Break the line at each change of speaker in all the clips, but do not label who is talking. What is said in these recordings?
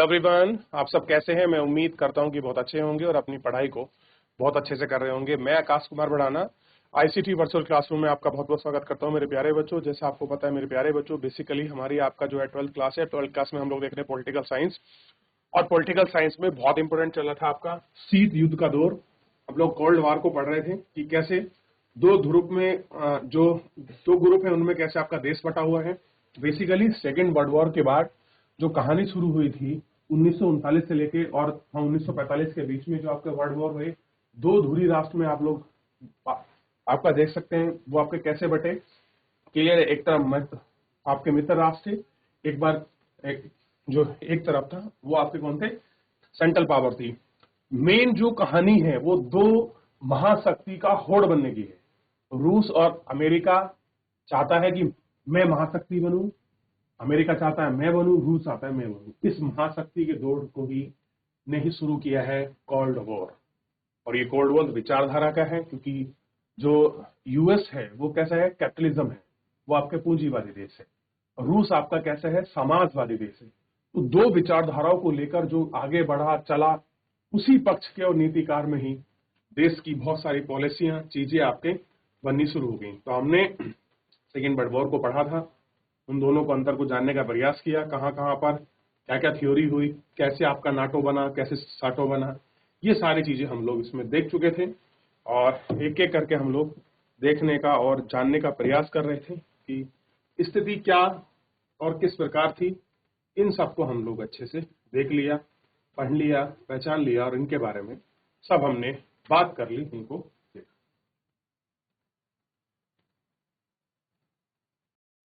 Everyone, आप सब कैसे हैं? मैं उम्मीद करता हूं कि बहुत अच्छे होंगे और अपनी पढ़ाई को बहुत अच्छे से कर रहे होंगे। मैं आकाश कुमार बढ़ाना आईसीटी वर्चुअल क्लासरूम में आपका बहुत बहुत स्वागत करता हूं मेरे प्यारे बच्चों। जैसे आपको पता है मेरे प्यारे बच्चों, बेसिकली हमारी आपका जो है 12th क्लास है। 12th क्लास में हम लोग देख रहे हैं पॉलिटिकल साइंस, और पॉलिटिकल साइंस में बहुत इंपॉर्टेंट चल रहा था आपका शीत युद्ध का दौर। हम लोग कोल्ड वॉर को पढ़ रहे थे कि कैसे दो ध्रुव में जो दो ग्रुप है उनमें कैसे आपका देश बटा हुआ है। बेसिकली सेकेंड वर्ल्ड वॉर के बाद जो कहानी शुरू हुई थी 1939 से लेके और 1945 के बीच में जो आपके वर्ल्ड वॉर हुए, दो ध्रुवीय राष्ट्र में आप लोग आपका देख सकते हैं वो आपके कैसे बटे। क्लियर है? एक तरफ आपके मित्र राष्ट्र थे, एक बार जो एक तरफ था वो आपके कौन थे? सेंट्रल पावर थी। मेन जो कहानी है वो दो महाशक्ति का होड़ बनने की है। रूस और अमेरिका चाहता है कि मैं महाशक्ति बनूं, अमेरिका चाहता है मैं बनूं, रूस चाहता है मैं बनूं। इस महाशक्ति के दौड़ को ही ने ही शुरू किया है कोल्ड वॉर। और ये कोल्ड वॉर विचारधारा का है, क्योंकि जो यूएस है वो कैसा है? कैपिटलिज्म है, वो आपके पूंजीवादी देश है। रूस आपका कैसा है? समाजवादी देश है। तो दो विचारधाराओं को लेकर जो आगे बढ़ा चला, उसी पक्ष के और नीतिकार में ही देश की बहुत सारी पॉलिसियां चीजें आपके बननी शुरू हो गई। तो हमने सेकेंड वर्ल्ड वॉर को पढ़ा था, उन दोनों को अंतर को जानने का प्रयास किया, कहां कहां पर क्या क्या थ्योरी हुई, कैसे आपका नाटो बना, कैसे साटो बना, ये सारी चीजें हम लोग इसमें देख चुके थे। और एक एक करके हम लोग देखने का और जानने का प्रयास कर रहे थे कि स्थिति क्या और किस प्रकार थी। इन सबको हम लोग अच्छे से देख लिया, पढ़ लिया, पहचान लिया, और इनके बारे में सब हमने बात कर ली, इनको देखा।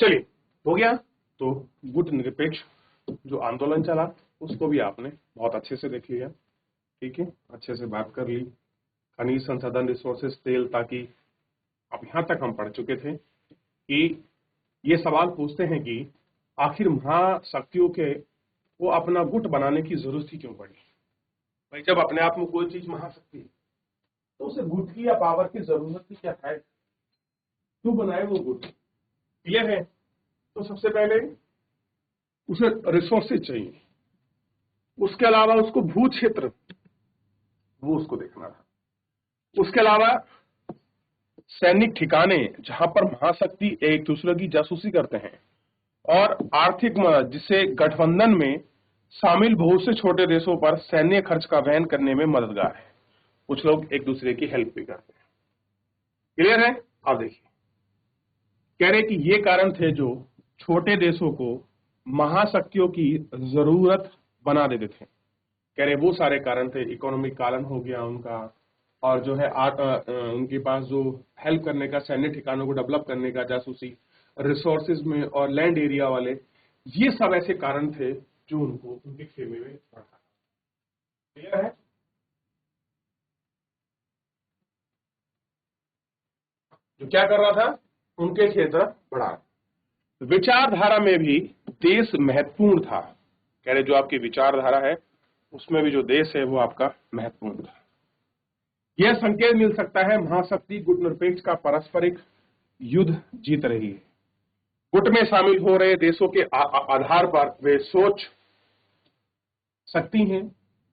चलिए, हो गया। तो गुट निरपेक्ष जो आंदोलन चला उसको भी आपने बहुत अच्छे से देख लिया, ठीक है, अच्छे से बात कर ली। खनिज संसाधन, रिसोर्सेज, तेल, ताकि अब यहां तक हम पढ़ चुके थे कि ये सवाल पूछते हैं कि आखिर महाशक्तियों के वो अपना गुट बनाने की जरूरत ही क्यों पड़ी? भाई, जब अपने आप में कोई चीज महाशक्ति है तो उसे गुट की या पावर की जरूरत ही क्या है? क्यों बनाए वो गुट? क्लियर है? तो सबसे पहले उसे रिसोर्सेज चाहिए, उसके अलावा उसको भू क्षेत्र वो उसको देखना था, उसके अलावा सैनिक ठिकाने जहां पर महाशक्ति एक दूसरे की जासूसी करते हैं, और आर्थिक मदद जिससे गठबंधन में शामिल बहुत से छोटे देशों पर सैन्य खर्च का वहन करने में मददगार है। कुछ लोग एक दूसरे की हेल्प भी करते हैं। क्लियर है? अब देखिए, कह रहे कि ये कारण थे जो छोटे देशों को महाशक्तियों की जरूरत बना देते थे। कह रहे वो सारे कारण थे, इकोनॉमिक कारण हो गया उनका, और जो है उनके पास जो हेल्प करने का, सैन्य ठिकानों को डेवलप करने का, जासूसी, रिसोर्सेज में और लैंड एरिया वाले, ये सब ऐसे कारण थे जो उनको उनके खेमे में रखा। क्लियर है? जो क्या कर रहा था? उनके क्षेत्र बढ़ा। विचारधारा में भी देश महत्वपूर्ण था। कह रहे जो आपकी विचारधारा है उसमें भी जो देश है वो आपका महत्वपूर्ण था। यह संकेत मिल सकता है महाशक्ति गुट निरपेक्ष का पारस्परिक युद्ध जीत रही है। गुट में शामिल हो रहे देशों के आधार पर वे सोच सकती हैं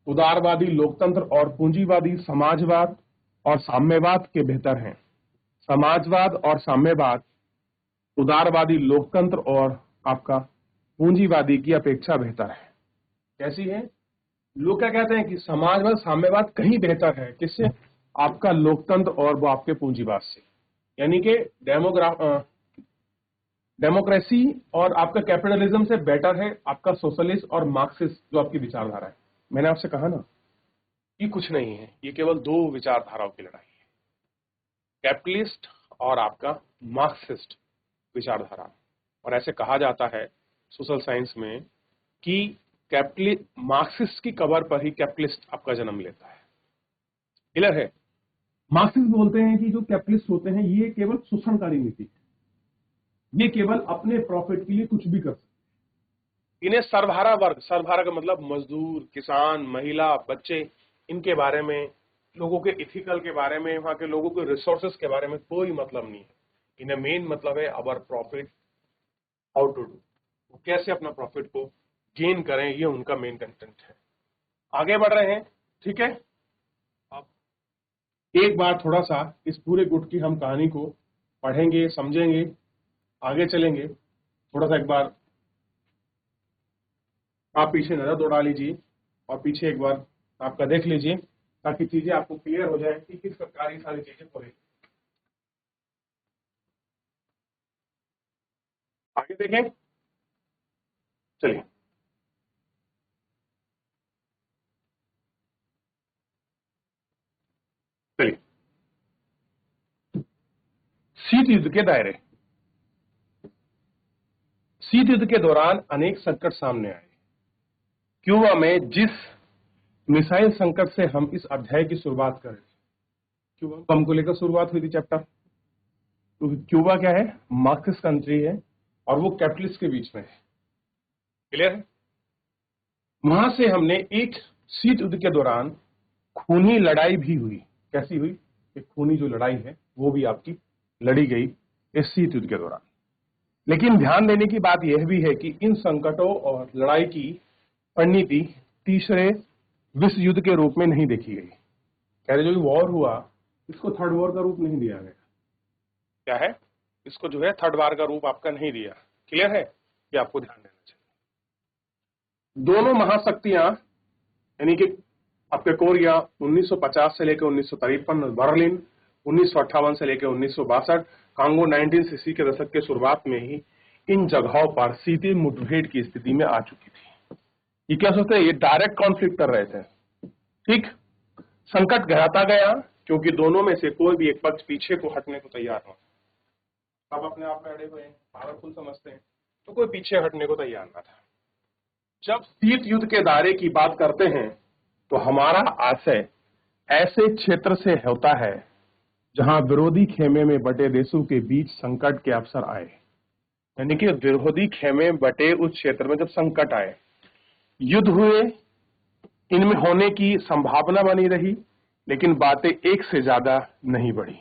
उदारवादी लोकतंत्र और पूंजीवादी समाजवाद और साम्यवाद के बेहतर हैं। समाजवाद और साम्यवाद उदारवादी लोकतंत्र और आपका पूंजीवादी की अपेक्षा बेहतर है। कैसी है? लोग क्या कहते हैं कि समाजवाद, साम्यवाद कहीं बेहतर है। किससे? आपका लोकतंत्र और वो आपके पूंजीवाद से। यानी कि डेमोक्रेसी और आपका कैपिटलिज्म से बेटर है आपका सोशलिस्ट और मार्क्सिस्ट जो आपकी विचारधारा है। मैंने आपसे कहा ना, ये कुछ नहीं है, ये केवल दो विचारधाराओं की लड़ाई है, कैपिटलिस्ट और आपका मार्क्सिस्ट विचारधारा। और ऐसे कहा जाता है सोशल साइंस में कि मार्क्सिस्ट की कबर पर ही कैपिटलिस्ट आपका जन्म लेता है। क्लियर है? मार्क्सिस्ट बोलते हैं कि जो कैपिटलिस्ट होते हैं ये केवल शोषणकारी नीति है, ये केवल अपने प्रॉफिट के लिए कुछ भी कर सकते हैं। इन्हें सर्वहारा वर्ग, सर्वहारा का मतलब मजदूर, किसान, महिला, बच्चे, इनके बारे में, लोगों के इथिकल के बारे में, वहां के लोगों के रिसोर्सेस के बारे में कोई मतलब नहीं है। इन्हें मेन मतलब है अवर प्रॉफिट, हाउ टू डू, कैसे अपना प्रॉफिट को गेन करें, ये उनका मेन कंटेंट है। आगे बढ़ रहे हैं, ठीक है। अब एक बार थोड़ा सा इस पूरे गुट की हम कहानी को पढ़ेंगे, समझेंगे, आगे चलेंगे। थोड़ा सा एक बार आप पीछे नजर दौड़ा लीजिए और पीछे एक बार आपका देख लीजिए, ताकि चीजें आपको क्लियर हो जाए कि किस प्रकार ये सारी चीजें हो रही। आगे देखें, चलिए। चलिए, शीत युद्ध के दायरे। शीत युद्ध के दौरान अनेक संकट सामने आए। क्यूबा में जिस मिसाइल संकट से हम इस अध्याय की शुरुआत करें, क्यूबा बम को लेकर शुरुआत हुई थी चैप्टर। तो क्यूबा क्या है, मार्क्सिस्ट कंट्री है और वो कैपिटलिस्ट के बीच में है। क्लियर है। वहां से हमने एक शीत युद्ध के दौरान खूनी लड़ाई भी हुई। कैसी हुई, एक खूनी जो लड़ाई है वो भी आपकी लड़ी गई इस शीत युद्ध के दौरान। लेकिन ध्यान देने की बात यह भी है कि इन संकटों और लड़ाई की परिणति तीसरे विश्व युद्ध के रूप में नहीं देखी गई। कह रहे जो वॉर हुआ इसको थर्ड वॉर का रूप नहीं दिया गया। क्या है, इसको जो है थर्ड वॉर का रूप आपका नहीं दिया। क्लियर है, ये आपको ध्यान देना चाहिए। दोनों महाशक्तियां यानी कि आपके कोरिया 1950 से लेकर 1953, बर्लिन 1958 से लेकर 1962, कांगो 1960 के दशक के शुरुआत में ही इन जगहों पर सीधे मुठभेड़ की स्थिति में आ चुकी थी। ये क्या सोचते हैं, ये डायरेक्ट कॉन्फ्लिक्ट कर रहे थे। ठीक, संकट गहराता गया क्योंकि दोनों में से कोई भी एक पक्ष पीछे को हटने को तैयार हो। अब अपने आप में अड़े हुए हैं, पावरफुल समझते हैं, तो कोई पीछे हटने को तैयार ना था। जब शीत युद्ध के दायरे की बात करते हैं तो हमारा आशय ऐसे क्षेत्र से होता है जहां विरोधी खेमे में बटे देशों के बीच संकट के अवसर आए। यानी कि विरोधी खेमे बटे उस क्षेत्र में जब संकट आए, युद्ध हुए, इनमें होने की संभावना बनी रही, लेकिन बातें एक से ज्यादा नहीं बढ़ी।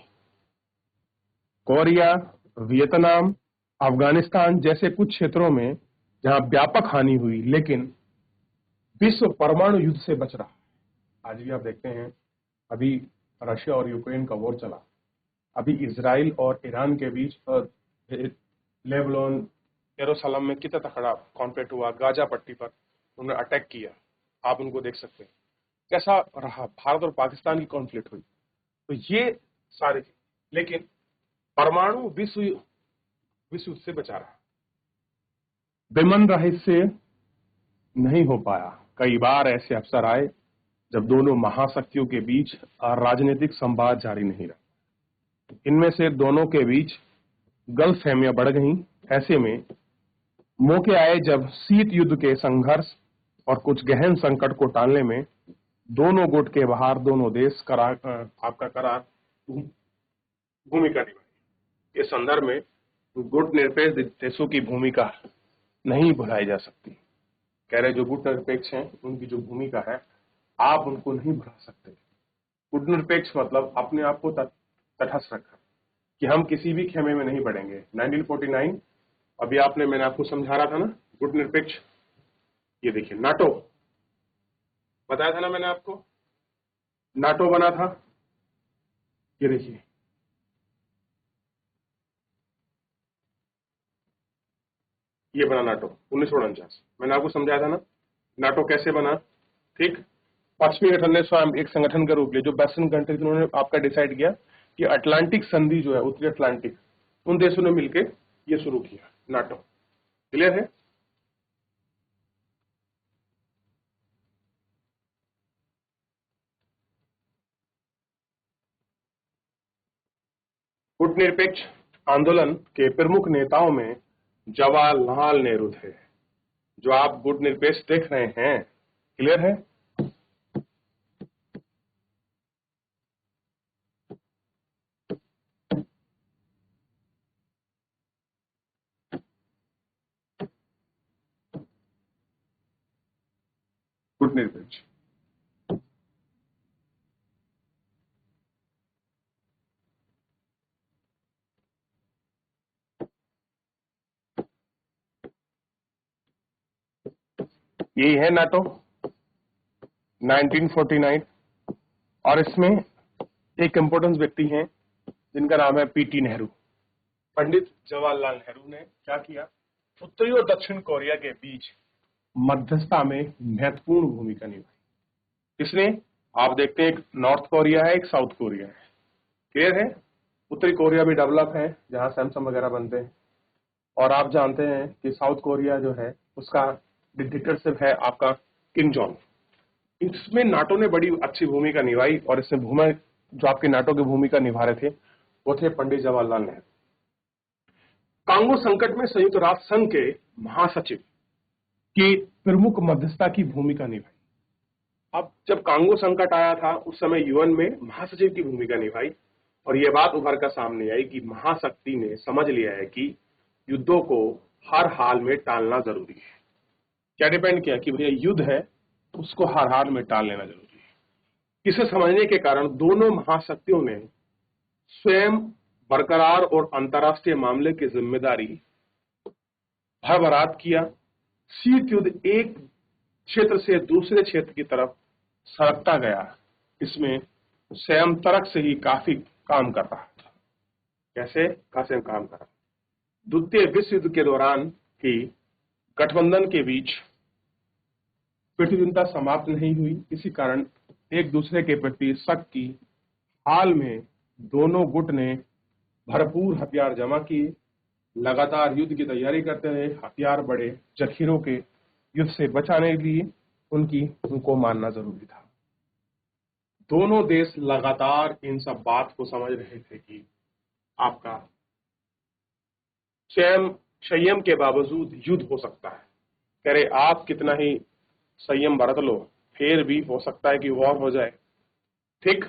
कोरिया, वियतनाम, अफगानिस्तान जैसे कुछ क्षेत्रों में जहां व्यापक हानि हुई, लेकिन विश्व परमाणु युद्ध से बच रहा। आज भी आप देखते हैं, अभी रशिया और यूक्रेन का वॉर चला, अभी इजराइल और ईरान के बीच लेबनान, यरूशलेम में कितना तगड़ा कॉन्फ्लिक्ट हुआ, गाजा पट्टी पर उन्होंने अटैक किया, आप उनको देख सकते हैं। कैसा रहा, भारत और पाकिस्तान की कॉन्फ्लिक्ट हुई। तो ये सारे, लेकिन परमाणु विश्व से बचा रहा। विमन रहस्य नहीं हो पाया। कई बार ऐसे अवसर आए जब दोनों महाशक्तियों के बीच राजनीतिक संवाद जारी नहीं रहा। इनमें से दोनों के बीच गलतफहमियां बढ़ गईं। ऐसे में मौके आए जब शीत युद्ध के संघर्ष और कुछ गहन संकट को टालने में दोनों गुट के बाहर दोनों देश आपका करार भूमिका निभाई। इस संदर्भ में गुट निरपेक्ष देशों की भूमिका नहीं भुलाई जा सकती। कह रहे जो गुट निरपेक्ष हैं उनकी जो भूमिका है आप उनको नहीं भुला सकते। गुट निरपेक्ष मतलब अपने आप को तटस्थ रखा कि हम किसी भी खेमे में नहीं पड़ेंगे। 1949 अभी मैंने आपको समझा रहा था ना, गुट निरपेक्ष। ये देखिए नाटो, बताया था ना मैंने आपको, नाटो बना था। ये देखिए, ये बना नाटो 1949। मैंने आपको समझाया था ना नाटो कैसे बना। ठीक, पश्चिमी गठन ने स्वयं एक संगठन का रूप लिया। जो वेस्टर्न कंट्रीज उन्होंने आपका डिसाइड किया कि अटलांटिक संधि जो है, उत्तरी अटलांटिक, उन देशों ने मिलकर ये शुरू किया नाटो। क्लियर है। गुटनिरपेक्ष आंदोलन के प्रमुख नेताओं में जवाहरलाल नेहरू थे। जो आप गुटनिरपेक्ष देख रहे हैं, क्लियर है। गुटनिरपेक्ष यही है नाटो 1949। और इसमें एक इंपॉर्टेंट व्यक्ति हैं जिनका नाम है पीटी नेहरू। पंडित जवाहरलाल नेहरू ने क्या किया, उत्तरी और दक्षिण कोरिया के बीच मध्यस्थता में महत्वपूर्ण भूमिका निभाई। किसने? आप देखते हैं एक नॉर्थ कोरिया है, एक साउथ कोरिया है, क्लियर है। उत्तरी कोरिया भी डेवलप है जहां सैमसंग वगैरह बनते हैं, और आप जानते हैं कि साउथ कोरिया जो है उसका डिक्टेटरशिप है आपका किम जोंग। इसमें नाटो ने बड़ी अच्छी भूमिका निभाई, और इसमें जो आपके नाटो की भूमिका निभा रहे थे वो थे पंडित जवाहरलाल नेहरू। कांगो संकट में संयुक्त राष्ट्र संघ के महासचिव की प्रमुख मध्यस्थता की भूमिका निभाई। अब जब कांगो संकट आया था उस समय यूएन में महासचिव की भूमिका निभाई, और यह बात उभर कर सामने आई कि महाशक्ति ने समझ लिया है कि युद्धों को हर हाल में टालना जरूरी है। क्या डिपेंड किया कि भैया युद्ध है उसको हर हाल में टाल लेना जरूरी है। इसे समझने के कारण दोनों महाशक्तियों ने स्वयं बरकरार और अंतर्राष्ट्रीय मामले की जिम्मेदारी भरभराट किया। शीत युद्ध एक क्षेत्र से दूसरे क्षेत्र की तरफ सरकता गया। इसमें स्वयं तर्क से ही काफी काम कर रहा था। कैसे काम कर रहा? द्वितीय विश्व युद्ध के दौरान ही गठबंधन के बीच प्रतिद्वंद्विता समाप्त नहीं हुई। इसी कारण एक दूसरे के प्रति शक की हाल में दोनों गुट ने भरपूर हथियार जमा किए, लगातार युद्ध की तैयारी करते रहे। हथियार बड़े जखीरों के युद्ध से बचाने के लिए उनको मानना जरूरी था। दोनों देश लगातार इन सब बात को समझ रहे थे कि आपका संयम के बावजूद युद्ध हो सकता है। कह रहे आप कितना ही संयम बरत लो फिर भी हो सकता है कि वॉर हो जाए। ठीक,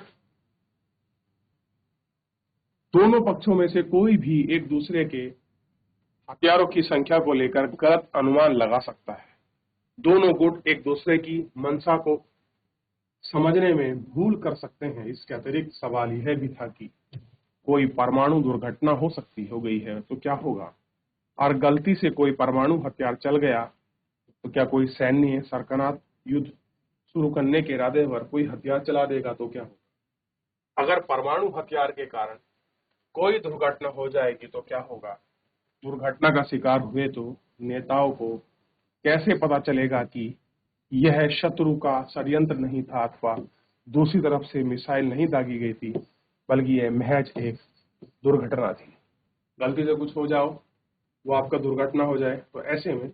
दोनों पक्षों में से कोई भी एक दूसरे के हथियारों की संख्या को लेकर गलत अनुमान लगा सकता है। दोनों गुट एक दूसरे की मंशा को समझने में भूल कर सकते हैं। इसके अतिरिक्त सवाल यह भी था कि कोई परमाणु दुर्घटना हो गई है तो क्या होगा, और गलती से कोई परमाणु हथियार चल गया तो क्या कोई सैन्य सरकनात युद्ध शुरू करने के इरादे पर कोई हथियार चला देगा तो क्या होगा। अगर परमाणु हथियार के कारण कोई दुर्घटना हो जाएगी तो क्या होगा। दुर्घटना का शिकार हुए तो नेताओं को कैसे पता चलेगा कि यह शत्रु का षड्यंत्र नहीं था अथवा दूसरी तरफ से मिसाइल नहीं दागी गई थी, बल्कि यह महज एक दुर्घटना थी। गलती से कुछ हो जाओ, वो आपका दुर्घटना हो जाए, तो ऐसे में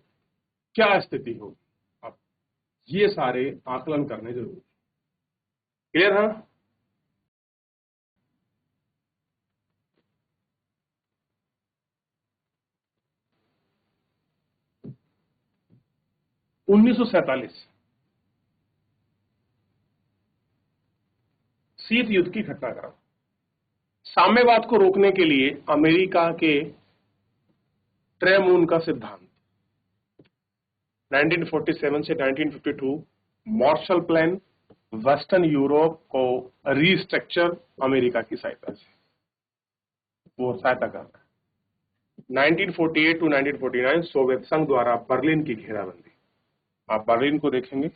क्या स्थिति होगी। अब ये सारे आकलन करने जरूरी। क्लियर है? (1947) शीत युद्ध की घटनाक्रम। साम्यवाद को रोकने के लिए अमेरिका के ट्रेमून का सिद्धांत 1947 से 1952, मार्शल प्लान, वेस्टर्न यूरोप को रीस्ट्रक्चर अमेरिका की सहायता से वो सहायता कर रहा है। 1948 टू 1949 सोवियत संघ द्वारा बर्लिन की घेराबंदी। आप बर्लिन को देखेंगे,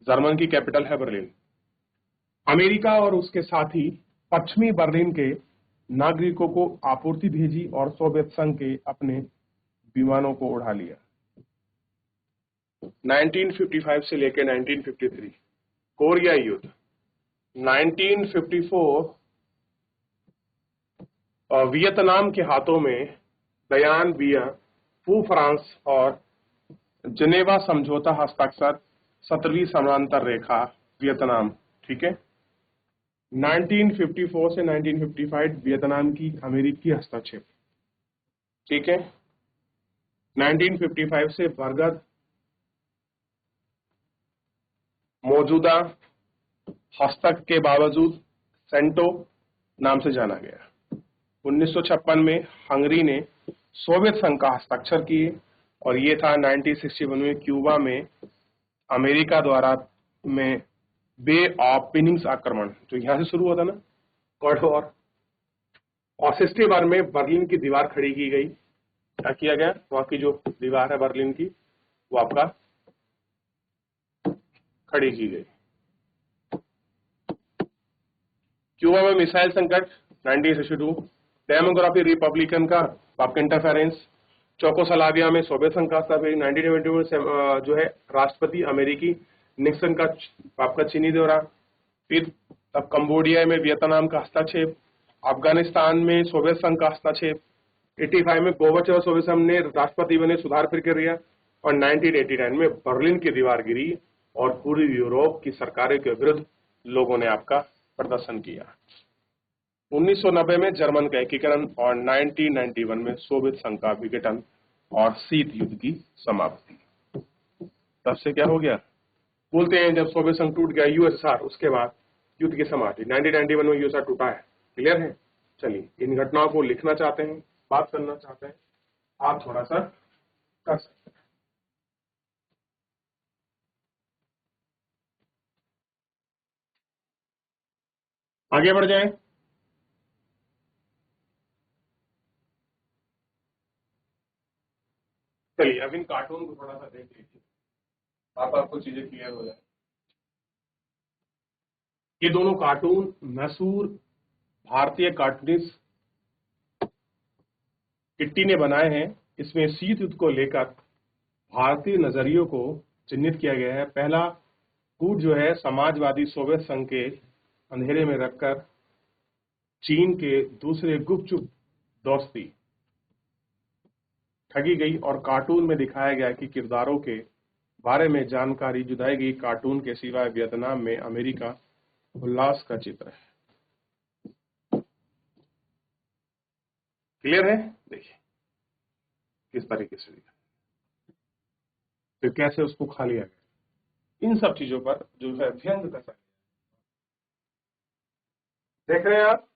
जर्मन की कैपिटल है बर्लिन। अमेरिका और उसके साथ ही पश्चिमी बर्लिन के नागरिकों को आपूर्ति भेजी और सोवियत संघ के अपने विमानों को उड़ा लिया। 1955 से लेकर 1953 कोरिया युद्ध। 1954 वियतनाम के हाथों में दयान बिया, फू फ्रांस और जनेवा समझौता हस्ताक्षर, 17वीं समांतर रेखा वियतनाम। ठीक है, 1954 से 1955 वियतनाम की अमेरिकी हस्तक्षेप। ठीक है, 1955 से बरगद मौजूदा हस्तक के बावजूद सेंटो नाम से जाना गया। 1956 में हंगरी ने सोवियत संघ का हस्ताक्षर किए, और ये था 1961 में क्यूबा में अमेरिका द्वारा में बे ऑफ पिनिंग्स आक्रमण, जो यहां से शुरू हुआ था ना, कोल्ड वॉर। और 60 बार में बर्लिन की दीवार खड़ी की गई। क्या किया गया? वहां की जो दीवार है बर्लिन की वो आपका खड़ी की गई। क्यूबा में मिसाइल संकट 1962, डेमोग्राफी रिपब्लिकन का आपका इंटरफेरेंस, चोकोसलाविया में सोवियत संघ का स्थापना 1970 में जो है राष्ट्रपति अमेरिकी निक्सन का आपका चीनी दौरा, फिर तब कंबोडिया में वियतनाम का हस्तक्षेप, अफगानिस्तान में सोवियत संघ का हस्तक्षेप, 85 में गोर्बाचेव सोवियत संघ ने राष्ट्रपति बने, सुधार प्रक्रिया, और 1989 में बर्लिन की दीवार गिरी और पूरी यूरोप की सरकारों के विरुद्ध लोगों ने आपका प्रदर्शन किया। 1990 में जर्मन का एकीकरण और 1991 में सोवियत संघ का विघटन और शीत युद्ध की समाप्ति। तब से क्या हो गया, बोलते हैं जब सोवियत संघ टूट गया यूएसएसआर, उसके बाद युद्ध की समाप्ति। 1991 में यूएसएसआर टूटा है, क्लियर है। चलिए, इन घटनाओं को लिखना चाहते हैं, बात करना चाहते हैं, आप थोड़ा सा कर सकते हैं। आगे बढ़ जाएं। चलिए, अब इन कार्टून को थोड़ा सा देख लीजिए, आपको चीजें क्लियर हो जाए। ये दोनों कार्टून मशहूर भारतीय कार्टूनिस्ट किट्टी ने बनाए हैं। इसमें शीत युद्ध को लेकर भारतीय नजरियों को चिन्हित किया गया है। पहला कूट जो है समाजवादी सोवियत संघ के अंधेरे में रखकर चीन के दूसरे गुपचुप दोस्ती ठगी गई, और कार्टून में दिखाया गया कि किरदारों के बारे में जानकारी जुटाई गई। कार्टून के सिवाय वियतनाम में अमेरिका उल्लास का चित्र है। क्लियर है। देखिए किस तरीके से दिखा, फिर कैसे उसको खा लिया गया, इन सब चीजों पर जो है व्यंग कर सकते देख रहे हैं आप।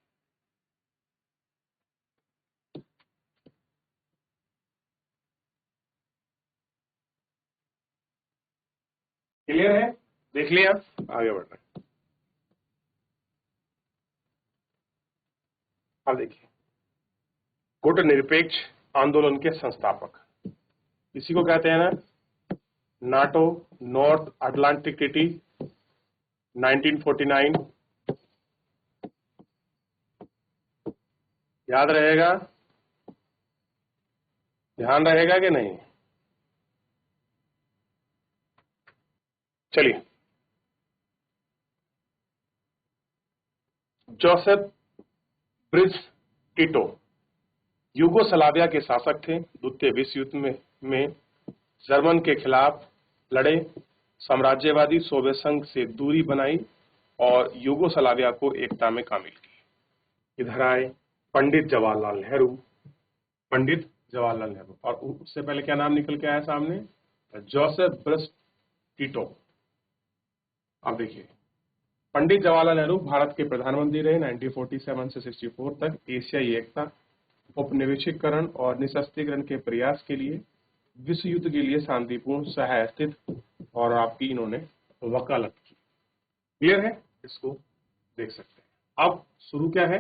क्लियर है, देख लिया, आगे बढ़ रहे हैं। अब देखिए, गुटनिरपेक्ष आंदोलन के संस्थापक, इसी को कहते हैं ना नाटो, नॉर्थ अटलांटिक ट्रीटी 1949, याद रहेगा, ध्यान रहेगा कि नहीं। चलिए, जोसेफ ब्रिज टिटो यूगोस्लाविया के शासक थे। द्वितीय विश्व युद्ध में जर्मन के खिलाफ लड़े, साम्राज्यवादी सोवियत संघ से दूरी बनाई और यूगोस्लाविया को एकता में शामिल की। इधर आए पंडित जवाहरलाल नेहरू, पंडित जवाहरलाल नेहरू, और उससे पहले क्या नाम निकल के आया सामने, जोसेफ ब्रिज टिटो। अब देखिए, पंडित जवाहरलाल नेहरू भारत के प्रधानमंत्री रहे 1947 से 64 तक। एशियाई एकता, उपनिवेशीकरण और निशस्त्रीकरण के प्रयास के लिए, विश्व युद्ध के लिए शांतिपूर्ण सह-अस्तित्व और आपकी इन्होंने वकालत की। क्लियर है, इसको देख सकते हैं। अब शुरू क्या है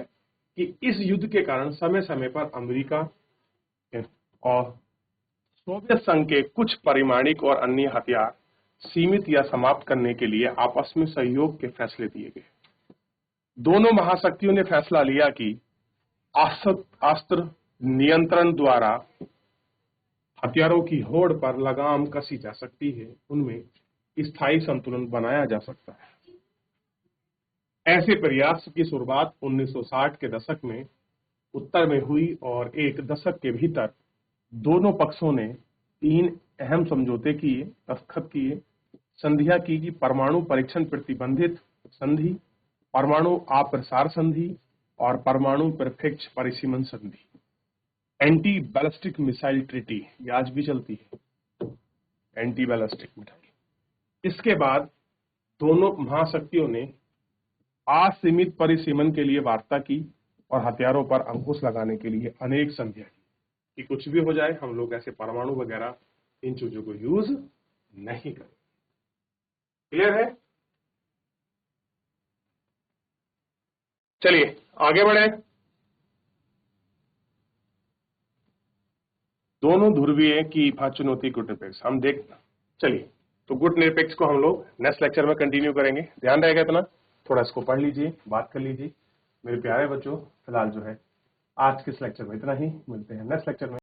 कि इस युद्ध के कारण समय समय पर अमेरिका और सोवियत संघ के कुछ परमाणु और अन्य हथियार सीमित या समाप्त करने के लिए आपस में सहयोग के फैसले दिए गए। दोनों महाशक्तियों ने फैसला लिया कि अस्त्र नियंत्रण द्वारा हथियारों की होड़ पर लगाम कसी जा सकती है, उनमें स्थायी संतुलन बनाया जा सकता है। ऐसे प्रयास की शुरुआत 1960 के दशक में उत्तर में हुई और एक दशक के भीतर दोनों पक्षों ने 3 अहम समझौते किए, दस्तखत किए। संधियां की कि परमाणु परीक्षण प्रतिबंधित संधि, परमाणु अप्रसार संधि और परमाणु निरपेक्ष परिसीमन संधि। एंटी बैलिस्टिक मिसाइल ट्रीटी, ये आज भी चलती है, एंटी बैलिस्टिक मिसाइल। इसके बाद दोनों महाशक्तियों ने असीमित परिसीमन के लिए वार्ता की और हथियारों पर अंकुश लगाने के लिए अनेक संधियां की कि कुछ भी हो जाए, हम लोग ऐसे परमाणु वगैरह इन चीजों को यूज नहीं करें। क्लियर है। चलिए आगे बढ़े। दोनों ध्रुवीय की चुनौती गुटनिरपेक्ष हम देख, चलिए तो गुट निरपेक्ष को हम लोग नेक्स्ट लेक्चर में कंटिन्यू करेंगे। ध्यान रहेगा इतना, थोड़ा इसको पढ़ लीजिए, बात कर लीजिए मेरे प्यारे बच्चों। फिलहाल जो है आज के इस लेक्चर में इतना ही, मिलते हैं नेक्स्ट लेक्चर में।